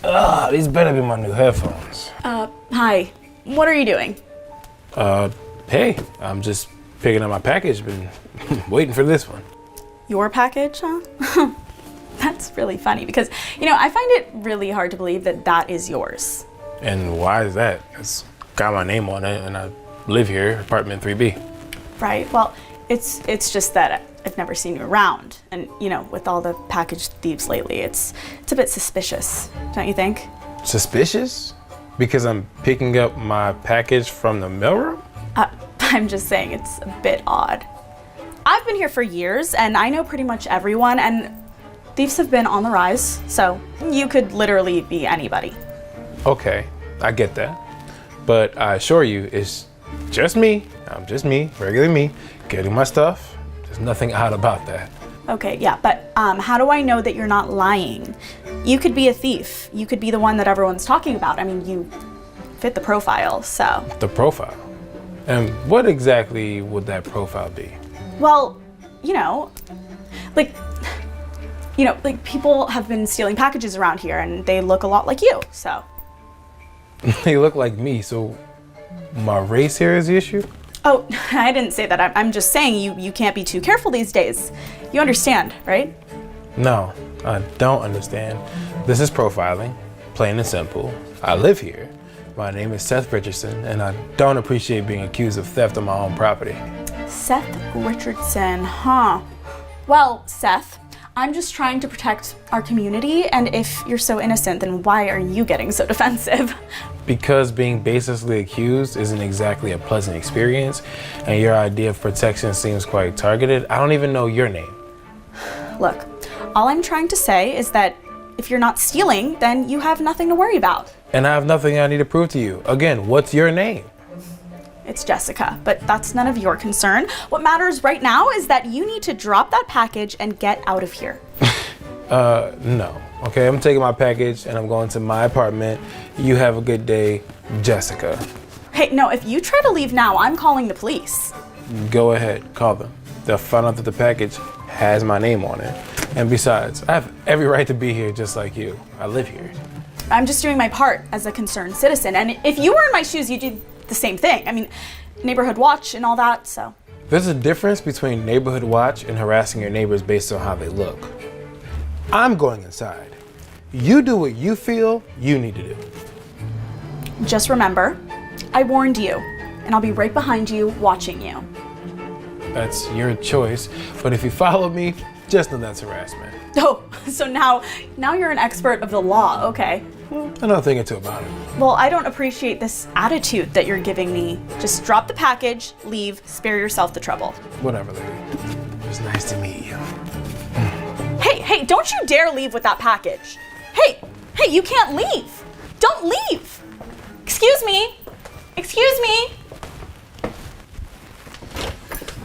These better be my new headphones. Hi. What are you doing? Hey, I'm just picking up my package. Been waiting for this one. Your package, huh? That's really funny because, I find it really hard to believe that that is yours. And why is that? It's got my name on it, and I live here, apartment 3B. Right. Well, it's just that I've never seen you around, and with all the package thieves lately, it's a bit suspicious, don't you think? Suspicious? Because I'm picking up my package from the mailroom? I'm just saying it's a bit odd. I've been here for years, and I know pretty much everyone, and thieves have been on the rise, so you could literally be anybody. Okay, I get that. But I assure you, it's just me. I'm just me, regular me, getting my stuff. There's nothing odd about that. Okay, yeah, but how do I know that you're not lying? You could be a thief. You could be the one that everyone's talking about. I mean, you fit the profile, so. The profile? And what exactly would that profile be? Well, like people have been stealing packages around here and they look a lot like you, so. They look like me, so my race here is the issue? Oh, I didn't say that. I'm just saying you can't be too careful these days. You understand, right? No, I don't understand. This is profiling, plain and simple. I live here. My name is Seth Richardson, and I don't appreciate being accused of theft of my own property. Seth Richardson, huh? Well, Seth, I'm just trying to protect our community, and if you're so innocent, then why are you getting so defensive? Because being baselessly accused isn't exactly a pleasant experience, and your idea of protection seems quite targeted. I don't even know your name. Look, all I'm trying to say is that if you're not stealing, then you have nothing to worry about. And I have nothing I need to prove to you. Again, what's your name? It's Jessica, but that's none of your concern. What matters right now is that you need to drop that package and get out of here. No. Okay, I'm taking my package and I'm going to my apartment. You have a good day, Jessica. Hey, no, if you try to leave now, I'm calling the police. Go ahead, call them. They'll find out that the package has my name on it. And besides, I have every right to be here just like you. I live here. I'm just doing my part as a concerned citizen, and if you were in my shoes, you'd do the same thing. I mean, neighborhood watch and all that, so. There's a difference between neighborhood watch and harassing your neighbors based on how they look. I'm going inside. You do what you feel you need to do. Just remember, I warned you, and I'll be right behind you watching you. That's your choice, but if you follow me, just know that's harassment. Oh, so now you're an expert of the law, okay. I know a thing or two about it. Well, I don't appreciate this attitude that you're giving me. Just drop the package, leave, spare yourself the trouble. Whatever, lady. It was nice to meet you. Hey, don't you dare leave with that package. Hey, you can't leave. Don't leave. Excuse me.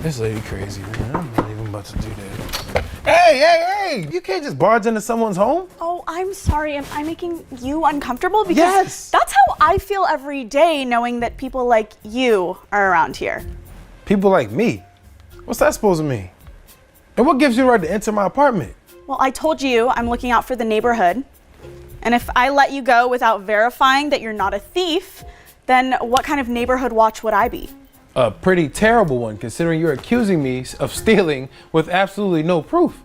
This lady crazy, man. I'm not even about to do that. Hey! You can't just barge into someone's home. Oh, I'm sorry. Am I making you uncomfortable? Because yes! That's how I feel every day knowing that people like you are around here. People like me? What's that supposed to mean? And what gives you the right to enter my apartment? Well, I told you I'm looking out for the neighborhood. And if I let you go without verifying that you're not a thief, then what kind of neighborhood watch would I be? A pretty terrible one, considering you're accusing me of stealing with absolutely no proof.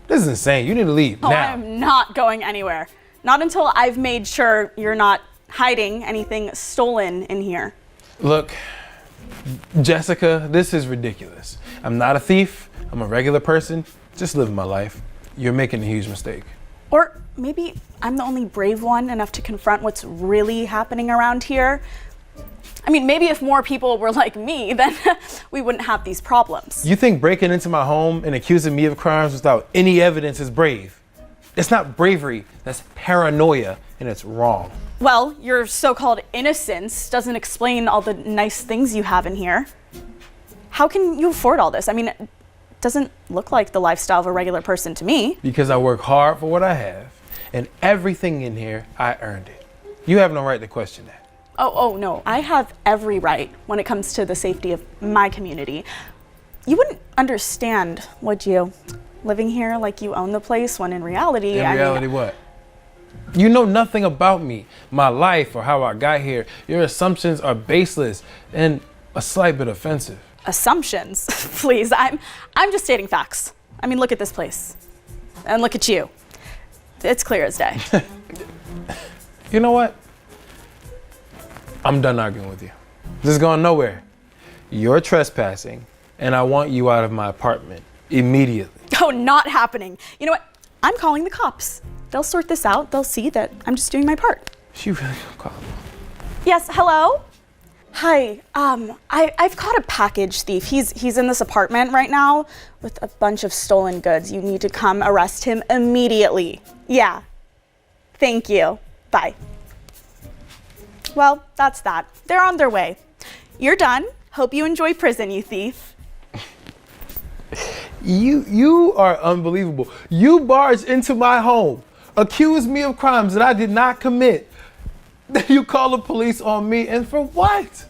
This is insane. You need to leave now. I'm not going anywhere. Not until I've made sure you're not hiding anything stolen in here. Look, Jessica, this is ridiculous. I'm not a thief. I'm a regular person. Just living my life. You're making a huge mistake. Or maybe I'm the only brave one enough to confront what's really happening around here. I mean, maybe if more people were like me, then we wouldn't have these problems. You think breaking into my home and accusing me of crimes without any evidence is brave? It's not bravery, that's paranoia, and it's wrong. Well, your so-called innocence doesn't explain all the nice things you have in here. How can you afford all this? I mean, it doesn't look like the lifestyle of a regular person to me. Because I work hard for what I have, and everything in here, I earned it. You have no right to question that. Oh, no, I have every right when it comes to the safety of my community. You wouldn't understand, would you? Living here like you own the place when in reality, In reality, what? You know nothing about me, my life, or how I got here. Your assumptions are baseless and a slight bit offensive. Assumptions? Please, I'm just stating facts. I mean, look at this place. And look at you. It's clear as day. You know what? I'm done arguing with you. This is going nowhere. You're trespassing, and I want you out of my apartment immediately. Oh, not happening. You know what? I'm calling the cops. They'll sort this out. They'll see that I'm just doing my part. She really gonna call them? Yes, hello? Hi, I've caught a package thief. He's in this apartment right now with a bunch of stolen goods. You need to come arrest him immediately. Yeah. Thank you. Bye. Well, that's that. They're on their way. You're done. Hope you enjoy prison, you thief. You are unbelievable. You barged into my home, accused me of crimes that I did not commit. Then you call the police on me, and for what?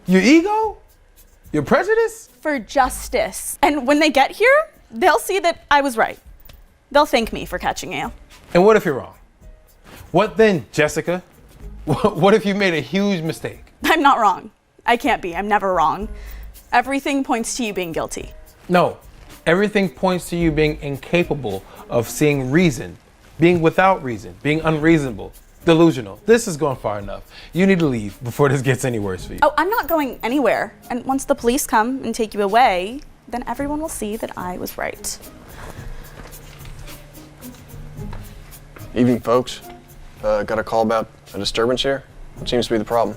Your ego? Your prejudice? For justice. And when they get here, they'll see that I was right. They'll thank me for catching you. And what if you're wrong? What then, Jessica? What if you made a huge mistake? I'm not wrong. I can't be. I'm never wrong. Everything points to you being guilty. No, everything points to you being incapable of seeing reason, being without reason, being unreasonable, delusional. This is going far enough. You need to leave before this gets any worse for you. Oh, I'm not going anywhere. And once the police come and take you away, then everyone will see that I was right. Evening, folks. Got a call about a disturbance here? What seems to be the problem?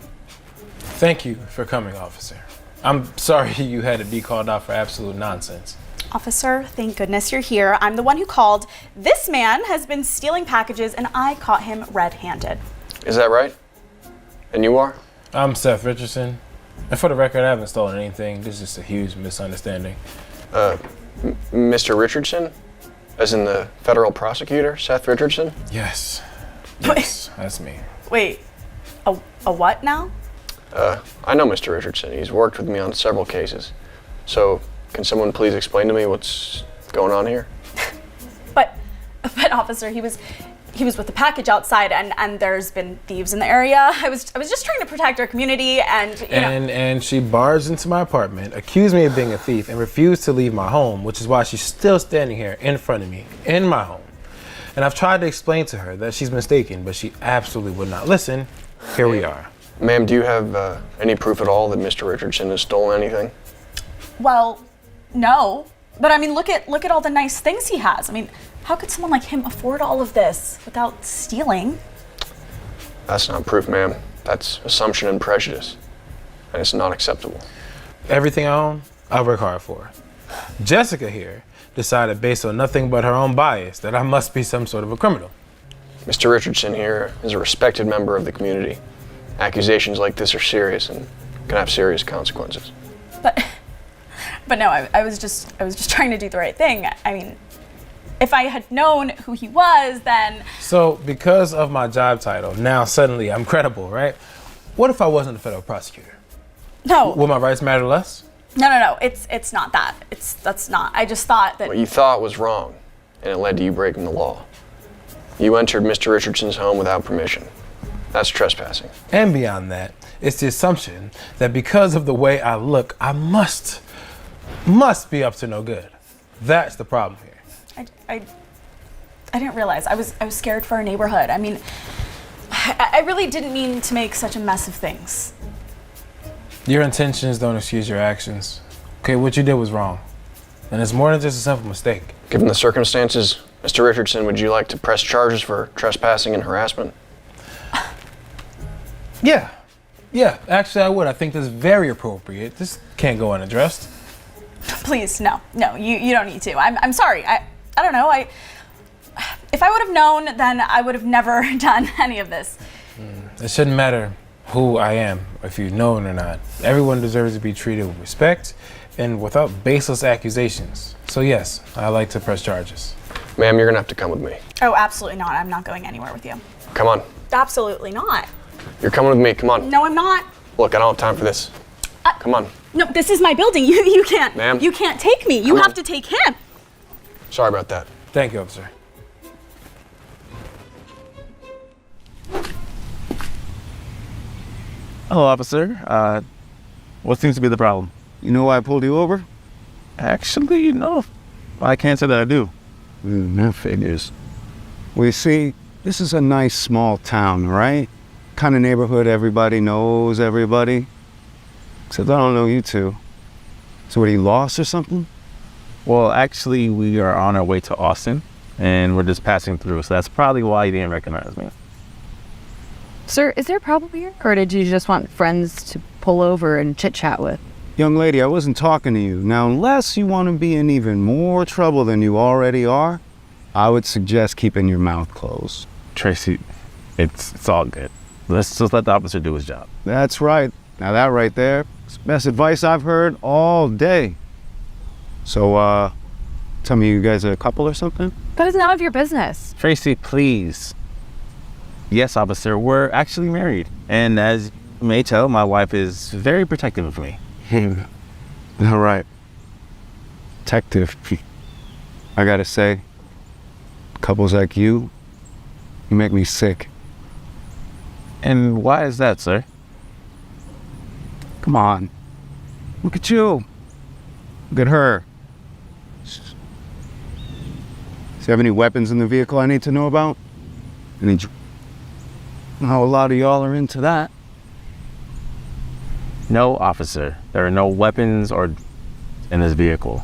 Thank you for coming, officer. I'm sorry you had to be called out for absolute nonsense. Officer, thank goodness you're here. I'm the one who called. This man has been stealing packages and I caught him red-handed. Is that right? And you are? I'm Seth Richardson. And for the record, I haven't stolen anything. This is just a huge misunderstanding. Mr. Richardson? As in the federal prosecutor, Seth Richardson? Yes. Yes, that's me. Wait, a what now? I know Mr. Richardson. He's worked with me on several cases. So, can someone please explain to me what's going on here? But officer, he was with the package outside and there's been thieves in the area. I was just trying to protect our community and And she barged into my apartment, accused me of being a thief, and refused to leave my home, which is why she's still standing here in front of me, in my home. And I've tried to explain to her that she's mistaken, but she absolutely would not listen. Here we are. Ma'am, do you have any proof at all that Mr. Richardson has stolen anything? Well, no. But I mean, look at all the nice things he has. I mean, how could someone like him afford all of this without stealing? That's not proof, ma'am. That's assumption and prejudice. And it's not acceptable. Everything I own, I work hard for. Jessica here decided based on nothing but her own bias that I must be some sort of a criminal. Mr. Richardson here is a respected member of the community. Accusations like this are serious and can have serious consequences. But no, I was just trying to do the right thing. I mean, if I had known who he was, then... So, because of my job title, now suddenly I'm credible, right? What if I wasn't a federal prosecutor? No. Would my rights matter less? No. It's not that. That's not. I just thought that... What you thought was wrong, and it led to you breaking the law. You entered Mr. Richardson's home without permission. That's trespassing. And beyond that, it's the assumption that because of the way I look, I must be up to no good. That's the problem here. I didn't realize. I was scared for our neighborhood. I mean, I really didn't mean to make such a mess of things. Your intentions don't excuse your actions. Okay, what you did was wrong. And it's more than just a simple mistake. Given the circumstances, Mr. Richardson, would you like to press charges for trespassing and harassment? Yeah, actually I would. I think that's very appropriate. This can't go unaddressed. Please, no, you don't need to. I'm sorry. I don't know. If I would have known, then I would have never done any of this. It shouldn't matter who I am, if you've known or not. Everyone deserves to be treated with respect and without baseless accusations. So yes, I like to press charges. Ma'am, you're gonna have to come with me. Oh, absolutely not. I'm not going anywhere with you. Come on. Absolutely not. You're coming with me, come on. No, I'm not. Look, I don't have time for this. Come on. No, this is my building. You can't. Ma'am. You can't take me. You have to take him. Sorry about that. Thank you, officer. Hello, officer. What seems to be the problem? You know why I pulled you over? Actually, no. I can't say that I do. That figures. Well, you see, this is a nice small town, right? Kind of neighborhood everybody knows everybody. Except I don't know you two. So what, are you lost or something? Well, actually, we are on our way to Austin, and we're just passing through, so that's probably why you didn't recognize me. Sir, is there a problem here? Or did you just want friends to pull over and chit-chat with? Young lady, I wasn't talking to you. Now, unless you want to be in even more trouble than you already are, I would suggest keeping your mouth closed. Tracy, it's all good. Let's just let the officer do his job. That's right. Now that right there is the best advice I've heard all day. So, tell me, you guys are a couple or something? That is none of your business. Tracy, please. Yes, officer, we're actually married. And as you may tell, my wife is very protective of me. All right. Detective. I gotta say, couples like you make me sick. And why is that, sir? Come on. Look at you. Look at her. Do you have any weapons in the vehicle I need to know about? How a lot of y'all are into that. No, officer. There are no weapons or in this vehicle.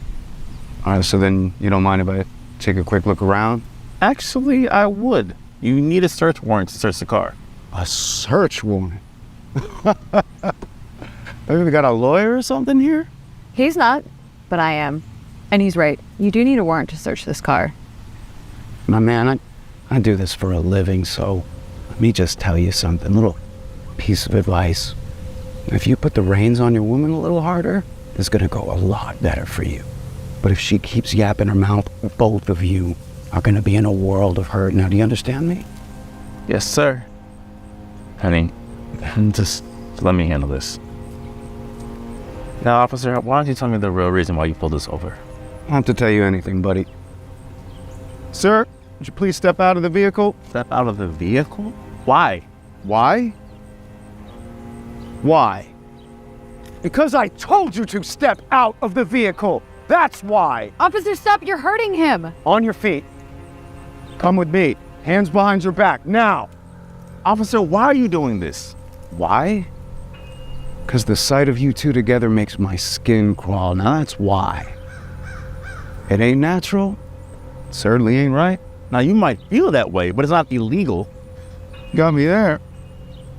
All right, so then you don't mind if I take a quick look around? Actually, I would. You need a search warrant to search the car. A search warrant? Maybe we got a lawyer or something here? He's not, but I am. And he's right. You do need a warrant to search this car. My man, I do this for a living, so let me just tell you something. A little piece of advice. If you put the reins on your woman a little harder, it's gonna go a lot better for you. But if she keeps yapping her mouth, both of you are gonna be in a world of hurt. Now, do you understand me? Yes, sir. Honey, just let me handle this. Now, officer, why don't you tell me the real reason why you pulled us over? I don't have to tell you anything, buddy. Sir, would you please step out of the vehicle? Step out of the vehicle? Why? Why? Why? Because I told you to step out of the vehicle. That's why. Officer, stop! You're hurting him! On your feet. Come with me. Hands behind your back, now. Officer, why are you doing this? Why? Because the sight of you two together makes my skin crawl. Now that's why. It ain't natural. It certainly ain't right. Now, you might feel that way, but it's not illegal. Got me there.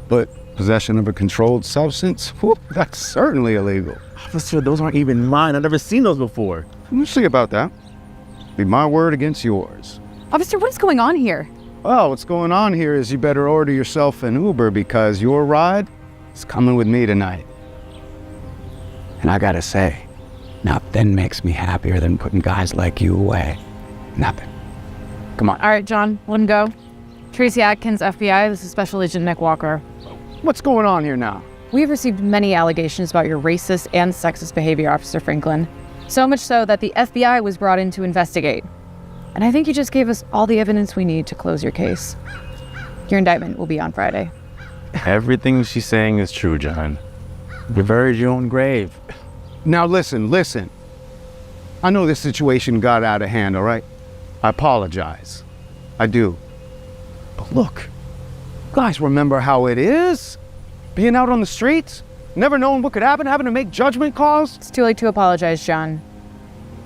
But possession of a controlled substance? Whoop, that's certainly illegal. Officer, those aren't even mine. I've never seen those before. Let's see about that. Be my word against yours. Officer, what is going on here? Well, what's going on here is you better order yourself an Uber because your ride is coming with me tonight. And I gotta say, nothing makes me happier than putting guys like you away. Nothing. Come on. All right, John, let him go. Tracy Atkins, FBI. This is Special Agent Nick Walker. What's going on here now? We've received many allegations about your racist and sexist behavior, Officer Franklin. So much so that the FBI was brought in to investigate. And I think you just gave us all the evidence we need to close your case. Your indictment will be on Friday. Everything she's saying is true, John. You buried your own grave. Now listen. I know this situation got out of hand, all right? I apologize. I do. But look, guys remember how it is? Being out on the streets, never knowing what could happen, having to make judgment calls. It's too late to apologize, John.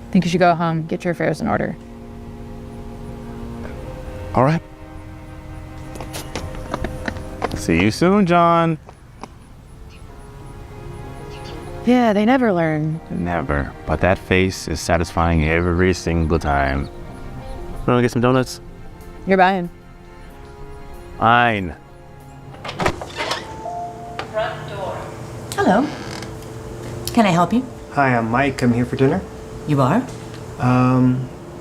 I think you should go home, get your affairs in order. All right. See you soon, John. Yeah, they never learn. Never. But that face is satisfying every single time. Wanna get some donuts? You're buying. Fine. Front door. Hello. Can I help you? Hi, I'm Mike. I'm here for dinner. You are?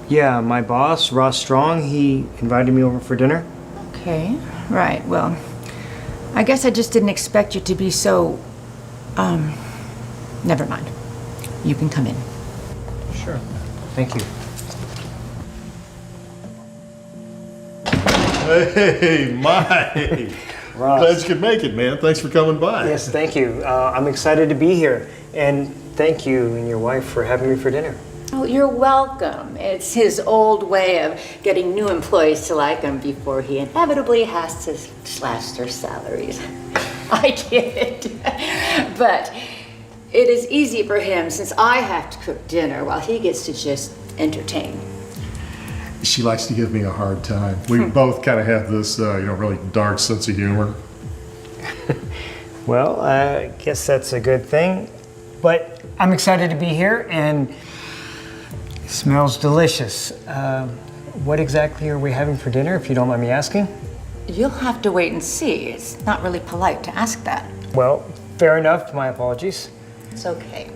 Yeah, my boss, Ross Strong, he invited me over for dinner. Okay. Right. Well, I guess I just didn't expect you to be so, never mind. You can come in. Sure. Thank you. Hey, Mike. Ross. Glad you could make it, man. Thanks for coming by. Yes, thank you. I'm excited to be here. And thank you and your wife for having me for dinner. Oh, you're welcome. It's his old way of getting new employees to like him before he inevitably has to slash their salaries. I get it. But it is easy for him since I have to cook dinner while he gets to just entertain. She likes to give me a hard time. We both kind of have this, really dark sense of humor. Well, I guess that's a good thing. But I'm excited to be here, and it smells delicious. What exactly are we having for dinner, if you don't mind me asking? You'll have to wait and see. It's not really polite to ask that. Well, fair enough. My apologies. It's okay.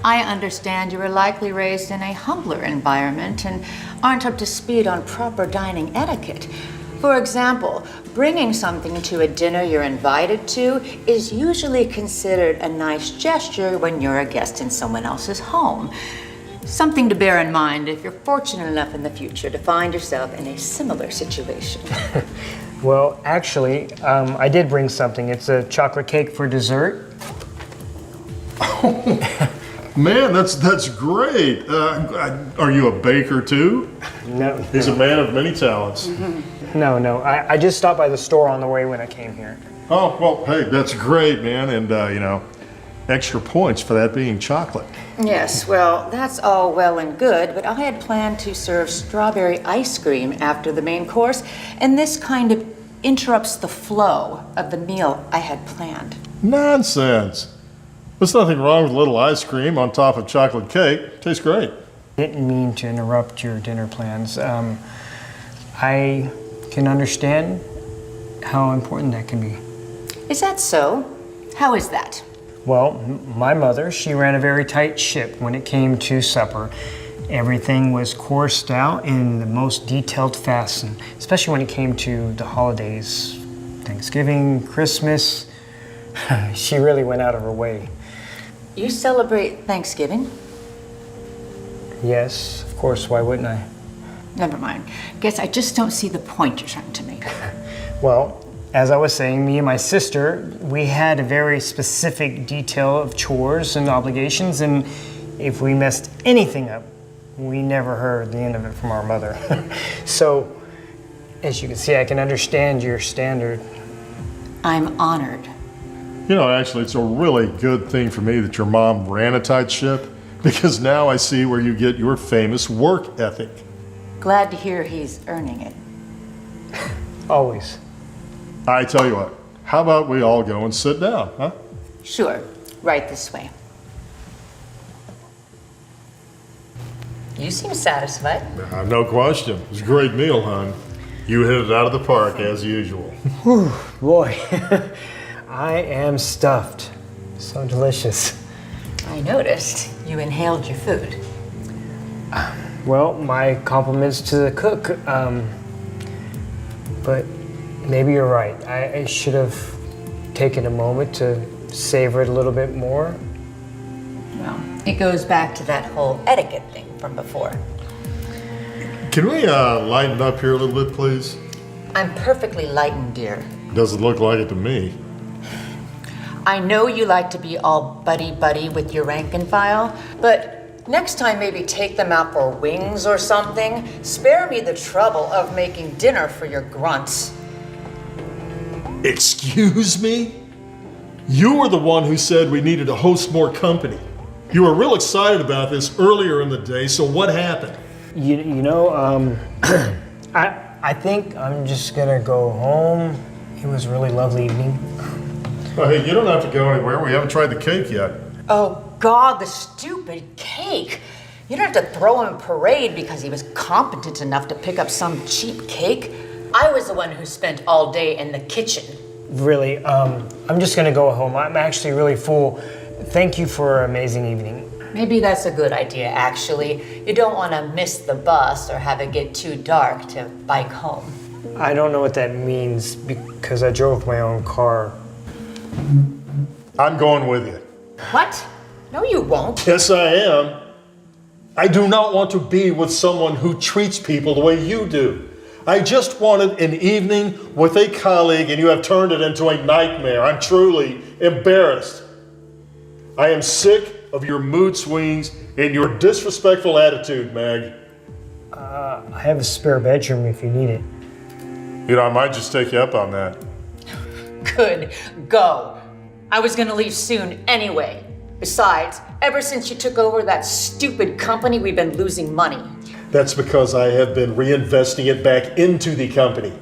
I understand you were likely raised in a humbler environment and aren't up to speed on proper dining etiquette. For example, bringing something to a dinner you're invited to is usually considered a nice gesture when you're a guest in someone else's home. Something to bear in mind if you're fortunate enough in the future to find yourself in a similar situation. Well, actually, I did bring something. It's a chocolate cake for dessert. Man, that's great. Are you a baker too? No. He's a man of many talents. No. I just stopped by the store on the way when I came here. Oh, well, hey, that's great, man. And, extra points for that being chocolate. Yes, well, that's all well and good, but I had planned to serve strawberry ice cream after the main course, and this kind of interrupts the flow of the meal I had planned. Nonsense. There's nothing wrong with a little ice cream on top of chocolate cake. Tastes great. Didn't mean to interrupt your dinner plans. I can understand how important that can be. Is that so? How is that? Well, my mother, she ran a very tight ship when it came to supper. Everything was coursed out in the most detailed fashion, especially when it came to the holidays, Thanksgiving, Christmas. She really went out of her way. You celebrate Thanksgiving? Yes, of course, why wouldn't I? Never mind. Guess I just don't see the point you're trying to make. Well, as I was saying, me and my sister, we had a very specific detail of chores and obligations, and if we messed anything up, we never heard the end of it from our mother. So, as you can see, I can understand your standard. I'm honored. Actually, it's a really good thing for me that your mom ran a tight ship, because now I see where you get your famous work ethic. Glad to hear he's earning it. Always. I tell you what, how about we all go and sit down, huh? Sure, right this way. You seem satisfied. No question. It was a great meal, hon. You hit it out of the park as usual. Whew, boy, I am stuffed. So delicious. I noticed you inhaled your food. Well, my compliments to the cook. But maybe you're right. I should have taken a moment to savor it a little bit more. Well, it goes back to that whole etiquette thing from before. Can we lighten up here a little bit, please? I'm perfectly lightened, dear. Doesn't look like it to me. I know you like to be all buddy-buddy with your rank and file, but next time maybe take them out for wings or something. Spare me the trouble of making dinner for your grunts. Excuse me? You were the one who said we needed to host more company. You were real excited about this earlier in the day, so what happened? I think I'm just gonna go home. It was a really lovely evening. Oh, hey, you don't have to go anywhere. We haven't tried the cake yet. Oh God, the stupid cake. You don't have to throw him a parade because he was competent enough to pick up some cheap cake. I was the one who spent all day in the kitchen. Really, I'm just gonna go home. I'm actually really full. Thank you for an amazing evening. Maybe that's a good idea, actually. You don't want to miss the bus or have it get too dark to bike home. I don't know what that means because I drove my own car. I'm going with you. What? No, you won't. Yes, I am. I do not want to be with someone who treats people the way you do. I just wanted an evening with a colleague and you have turned it into a nightmare. I'm truly embarrassed. I am sick of your mood swings and your disrespectful attitude, Meg. I have a spare bedroom if you need it. You know, I might just take you up on that. Good. Go. I was gonna leave soon anyway. Besides, ever since you took over that stupid company, we've been losing money. That's because I have been reinvesting it back into the company.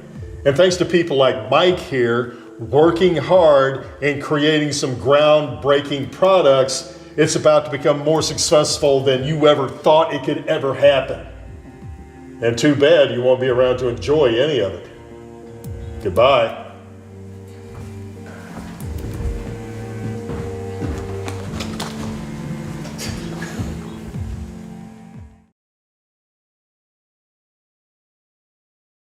And thanks to people like Mike here, working hard and creating some groundbreaking products, it's about to become more successful than you ever thought it could ever happen. And too bad you won't be around to enjoy any of it. Goodbye.